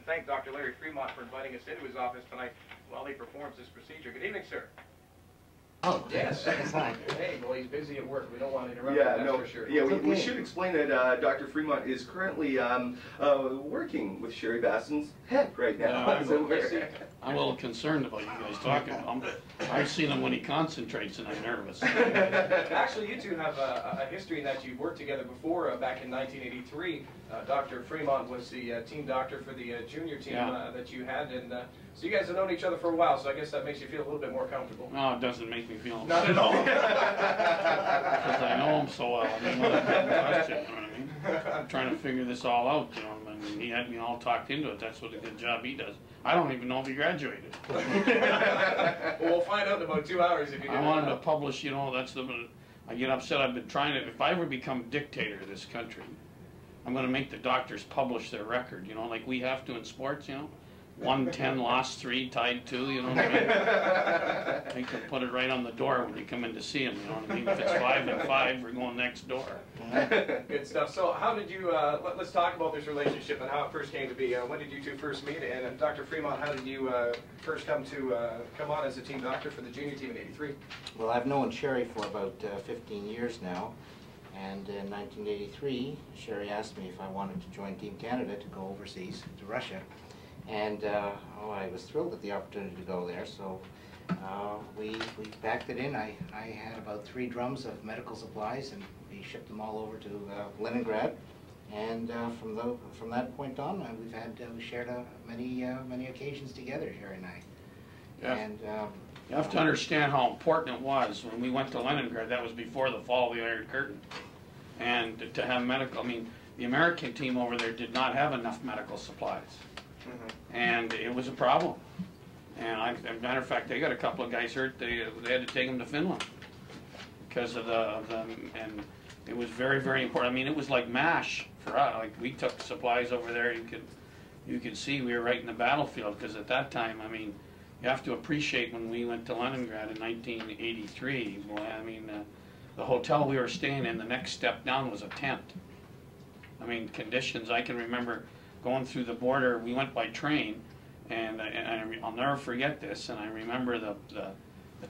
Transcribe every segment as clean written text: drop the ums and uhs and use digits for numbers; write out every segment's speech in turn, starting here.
thank Dr. Larry Fremont for inviting us into his office tonight while he performs this procedure. Good evening, sir. Oh, yes. Hey, well, he's busy at work. We don't want to interrupt him, that's for sure. Yeah, we should explain that Dr. Fremont is currently working with Sherwood Bassin's head right now. I'm a little concerned about you guys talking about him, but I've seen him when he concentrates and I'm nervous. Actually, you two have a history in that you've worked together before. Back in 1983, Dr. Fremont was the team doctor for the junior team that you had, and so you guys have known each other for a while, so I guess that makes you feel a little bit more comfortable. No, it doesn't make me feel not at all. Because I know him so well. I mean, you know what I mean? I'm trying to figure this all out, you know. I mean, he had me all talked into it. That's what a good job he does. I don't even know if he graduated. Well, we'll find out in about 2 hours if you do. I wanted to publish, you know, I get upset. I've been trying to, if I ever become dictator of this country, I'm going to make the doctors publish their record, you know, like we have to in sports, you know. 1-10, lost 3, tied 2, you know what I mean? They can put it right on the door when you come in to see them, you know what I mean? If it's 5-5, we're going next door. Good stuff. So how did you, let's talk about this relationship and how it first came to be. When did you two first meet? And Dr. Fremont, how did you first come on as a team doctor for the junior team in '83? Well, I've known Sherry for about 15 years now. And in 1983, Sherry asked me if I wanted to join Team Canada to go overseas to Russia. And I was thrilled at the opportunity to go there, so we packed it in. I had about 3 drums of medical supplies, and we shipped them all over to Leningrad. And from that point on, we shared many occasions together, Sherry and I. Yeah. And you have to understand how important it was when we went to Leningrad. That was before the fall of the Iron Curtain, and to have medical. I mean, the American team over there did not have enough medical supplies. And it was a problem. And as a matter of fact, they got a couple of guys hurt. They had to take them to Finland because of and it was very, very important. I mean, it was like MASH for us. Like, we took supplies over there. You could see we were right in the battlefield, because at that time, I mean, you have to appreciate when we went to Leningrad in 1983. Boy, I mean, the hotel we were staying in, the next step down was a tent. I mean, conditions, I can remember going through the border. We went by train, and I'll never forget this. And I remember the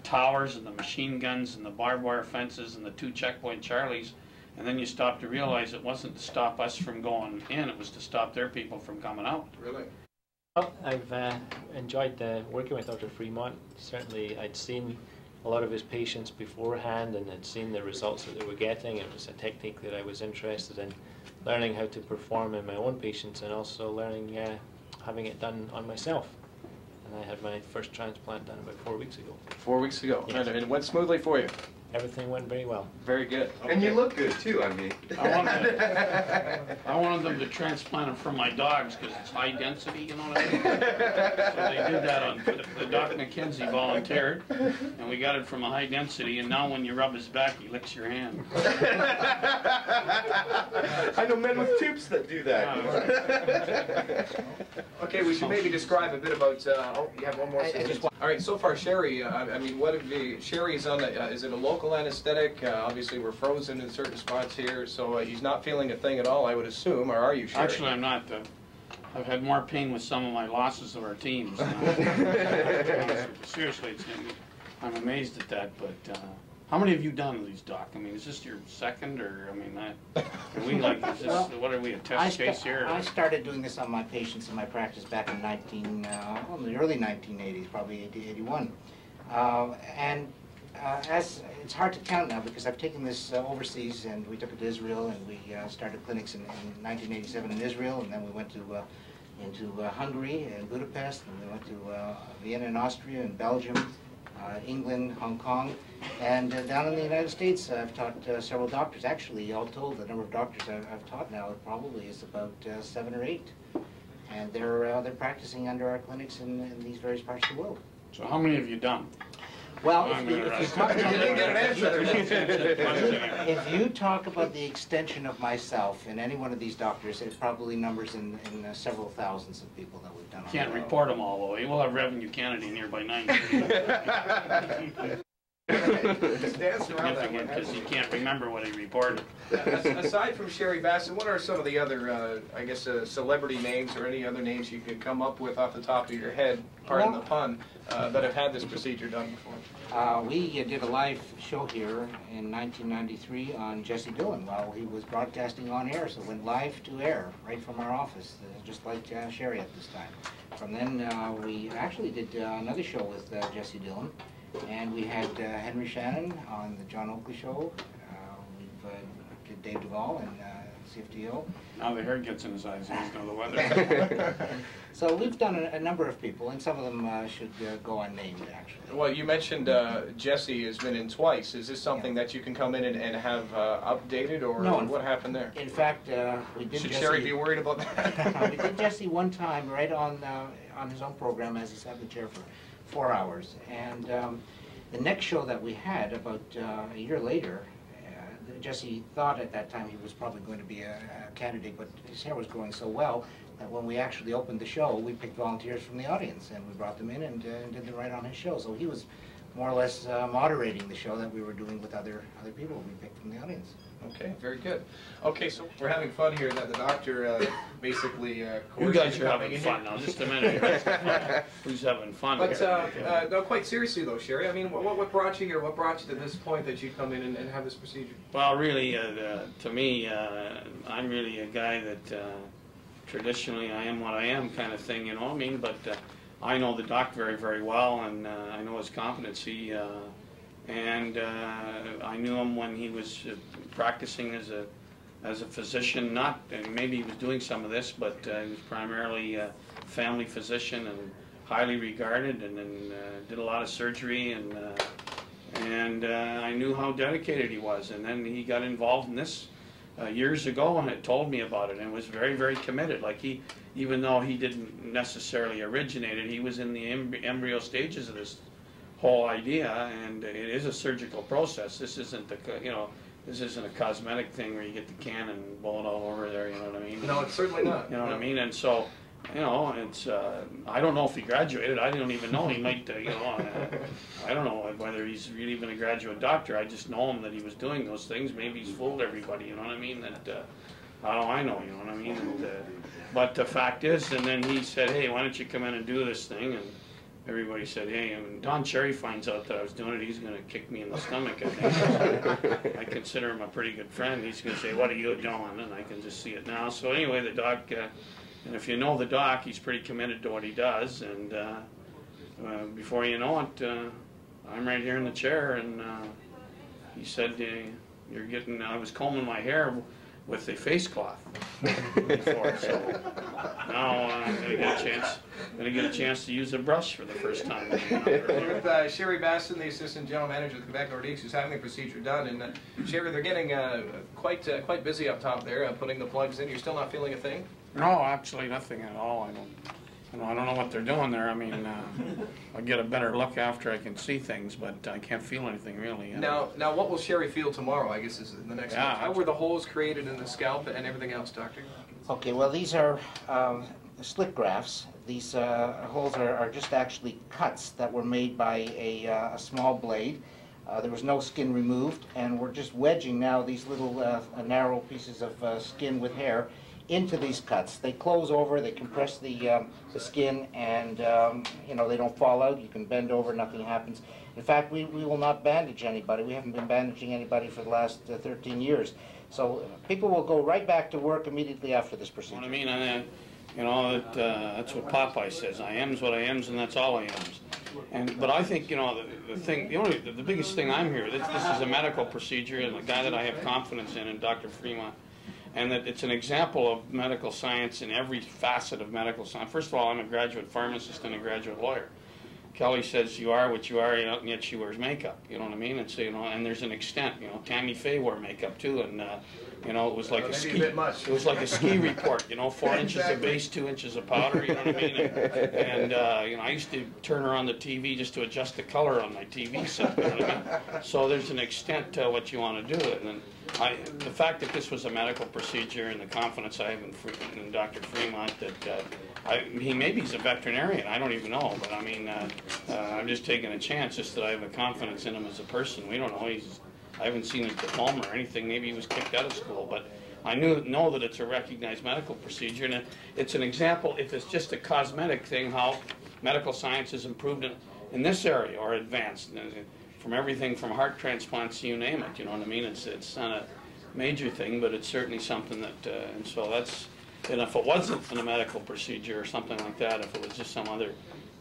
towers and the machine guns and the barbed wire fences and the 2 checkpoint Charlies. And then you stop to realize it wasn't to stop us from going in; it was to stop their people from coming out. Really? Well, I've enjoyed working with Dr. Fremont. Certainly, I'd seen a lot of his patients beforehand and had seen the results that they were getting. It was a technique that I was interested in learning how to perform in my own patients, and also learning having it done on myself. And I had my first transplant done about 4 weeks ago. 4 weeks ago. Yes. And it went smoothly for you? Everything went very well. Very good. Okay. And you look good too, I mean. I wanted them to transplant them from my dogs because it's high density, you know what I mean? So they did that on, the Doc McKenzie volunteered, and we got it from a high density, and now when you rub his back, he licks your hand. I know men with tubes that do that. Okay, we should maybe describe a bit about, oh, you have one more sentence. All right, so far, Sherry, I mean, what have the, Sherry's on the, is it a local anesthetic? Obviously, we're frozen in certain spots here, so he's not feeling a thing at all, I would assume, or are you, Sherry? Actually, I'm not. I've had more pain with some of my losses of our teams. Seriously, I'm amazed at that, but how many have you done of these, Doc? I mean, is this your second, or, I mean, are we like, is this, what are we, a test case here? I started doing this on my patients in my practice back in the early 1980s, probably 81. As it's hard to count now, because I've taken this overseas, and we took it to Israel, and we started clinics in 1987 in Israel, and then we went into Hungary and Budapest, and we went to Vienna in Austria and Belgium, England, Hong Kong, and down in the United States, I've taught several doctors. Actually, all told, the number of doctors I've taught now probably is about 7 or 8, and they're practicing under our clinics in these various parts of the world. So how many have you done? Well, if you talk about the extension of myself in any one of these doctors, it probably numbers in several thousands of people that we've done. Can't report them all, though. We'll have Revenue Canada in here by 9. Just dancing around that one. Because he can't remember what he reported. Aside from Sherry Bassin, what are some of the other, I guess, celebrity names or any other names you could come up with off the top of your head, pardon the pun, that have had this procedure done before? We did a live show here in 1993 on Jesse Dillon while he was broadcasting on air, so it went live to air right from our office, just like Sherry at this time. From then we actually did another show with Jesse Dillon, and we had Henry Shannon on the John Oakley Show. We did Dave Duvall and CFTO. Now the hair gets in his eyes, he doesn't know the weather. So we've done a number of people, and some of them should go unnamed, actually. Well, you mentioned Jesse has been in twice. Is this something that you can come in and have updated, or no, what happened there? In fact, we did Should Jesse, Sherry be worried about that? we did Jesse one time right on his own program as he sat in the chair for 4 hours. And the next show that we had, about a year later, Jesse thought at that time he was probably going to be a candidate, but his hair was growing so well that when we actually opened the show, we picked volunteers from the audience, and we brought them in and did them right on his show. So he was more or less moderating the show that we were doing with other people we picked from the audience. Okay, very good. Okay, so we're having fun here. That the doctor basically You guys are having fun now. Just a minute. Who's having fun? But no, quite seriously though, Sherry. I mean, what brought you here? What brought you to this point that you come in and have this procedure? Well, really, to me, I'm really a guy that traditionally I am what I am kind of thing, you know what I mean? But I know the doc very, very well, and I know his competency. And I knew him when he was practicing as a physician. Not, and maybe he was doing some of this, but he was primarily a family physician and highly regarded, and then did a lot of surgery, and I knew how dedicated he was. And then he got involved in this years ago and had told me about it, and was very, very committed. Like even though he didn't necessarily originate it, he was in the embryo stages of this whole idea, and it is a surgical process. This isn't this isn't a cosmetic thing where you get the can and blow it all over there, you know what I mean? No, it's certainly not. You know what I mean? And so, you know, it's, I don't know if he graduated. I don't even know. He might, you know, I don't know whether he's really been a graduate doctor. I just know him that he was doing those things. Maybe he's fooled everybody, you know what I mean? That, how do I know, you know what I mean? And, but the fact is, and then he said, hey, why don't you come in and do this thing? And everybody said, hey, and when Don Cherry finds out that I was doing it, he's going to kick me in the stomach, I think. I consider him a pretty good friend. He's going to say, what are you doing? And I can just see it now. So anyway, the doc, and if you know the doc, he's pretty committed to what he does. And before you know it, I'm right here in the chair, and he said, you're getting, I was combing my hair with a face cloth before, so now I'm going to get a chance to use a brush for the first time. We're with Sherry Bassin, the Assistant General Manager of the Quebec Nordiques, who's having the procedure done. And Sherry, they're getting quite busy up top there, putting the plugs in. You're still not feeling a thing? No, actually nothing at all. I don't know what they're doing there. I mean, I'll get a better look after I can see things, but I can't feel anything really. Now, what will Sherry feel tomorrow, I guess, is the next one. How were the holes created in the scalp and everything else, Doctor? Okay, well, these are slit grafts. These holes are just actually cuts that were made by a small blade. There was no skin removed, and we're just wedging now these little narrow pieces of skin with hair into these cuts. They close over, they compress the skin, and you know, they don't fall out. You can bend over, nothing happens. In fact, we will not bandage anybody. We haven't been bandaging anybody for the last 13 years. So people will go right back to work immediately after this procedure. What I mean, you know, that's what Popeye says. I am's what I am's, and that's all I am's. But I think, you know, the biggest thing I'm here, this is a medical procedure, and the guy that I have confidence in Dr. Fremont, and that it's an example of medical science in every facet of medical science. First of all, I'm a graduate pharmacist and a graduate lawyer. Kelly says you are what you are, and yet she wears makeup. You know what I mean? And so, you know, and there's an extent. You know, Tammy Faye wore makeup too, and you know, it was like a ski. It was like a ski report. You know, 4 inches of base, 2 inches of powder. You know what I mean? And you know, I used to turn her on the TV just to adjust the color on my TV set. You know what I mean? So there's an extent to what you want to do. And then the fact that this was a medical procedure and the confidence I have in Dr. Fremont, that maybe he's a veterinarian, I don't even know, but I mean, I'm just taking a chance just that I have a confidence in him as a person. We don't know, I haven't seen his diploma or anything, maybe he was kicked out of school, but I know that it's a recognized medical procedure, and it's an example, if it's just a cosmetic thing, how medical science has improved in this area, or advanced, from everything from heart transplants to you name it, you know what I mean? It's not a major thing, but it's certainly something that, and so that's, and if it wasn't a medical procedure or something like that, if it was just some other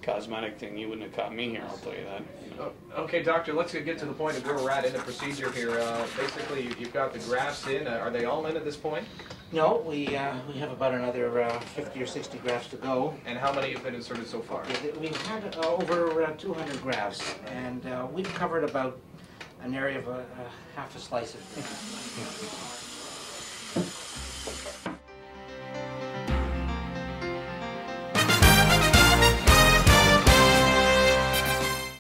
cosmetic thing, you wouldn't have caught me here, I'll tell you that. You know. Okay, doctor, let's get to the point of where we're at in the procedure here. Basically, you've got the grafts in. Are they all in at this point? No, we have about another 50 or 60 grafts to go. And how many have been inserted so far? We've had over 200 grafts, and we've covered about an area of half a slice of